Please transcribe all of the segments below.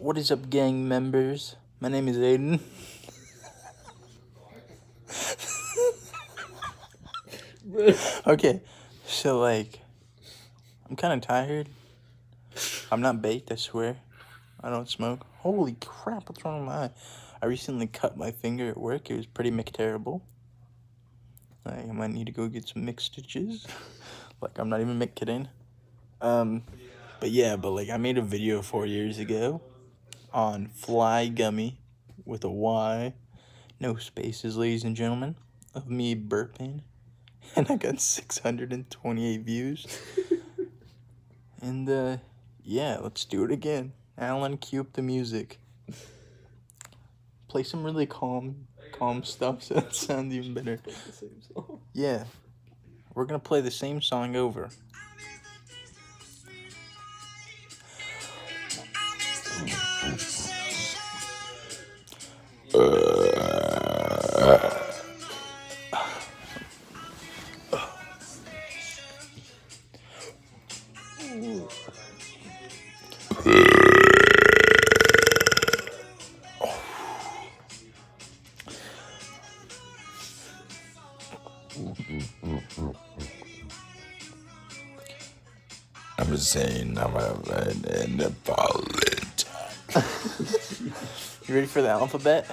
What is up, gang members? My name is Aiden. Okay, so like, I'm kind of tired. I'm not baked, I swear. I don't smoke. Holy crap, what's wrong with my eye? I recently cut my finger at work. It was pretty terrible. Like, I might need to go get some mixed stitches. Like, I'm not even kidding. But like, I made a video 4 years ago on fly gummy with a Y, no spaces, ladies and gentlemen, of me burping, and I got 628 views. And yeah, let's do it again. Alan, cue up the music. Play some really calm stuff so it sounds even better. Yeah, we're gonna play the same song over. I'm just saying, I'm an apologist. You ready for the alphabet?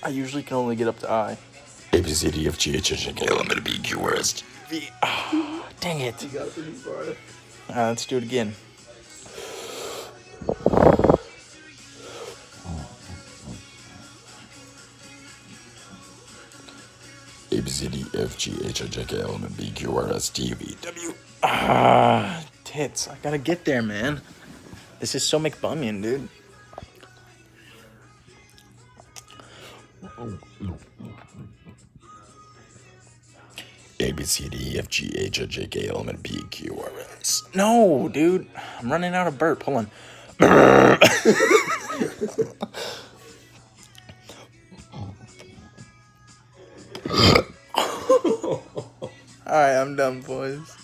I usually can only get up to I. A, B, C, D, F, G, H, I, J, K, L, M, N, O, P, Q, R, S, T, V. Oh, dang it. You got it pretty far. Let's do it again. A, B, C, D, F, G, H, I, J, K, L, M, N, P, Q, R, S, T, V, W. Tits. I gotta get there, man. This is so McBummian, dude. A, B, C, D, E, F, G, H, I, J, K, L, M, N, P, Q, R, S. No, dude. I'm running out of burp. Hold on. Alright, I'm done, boys.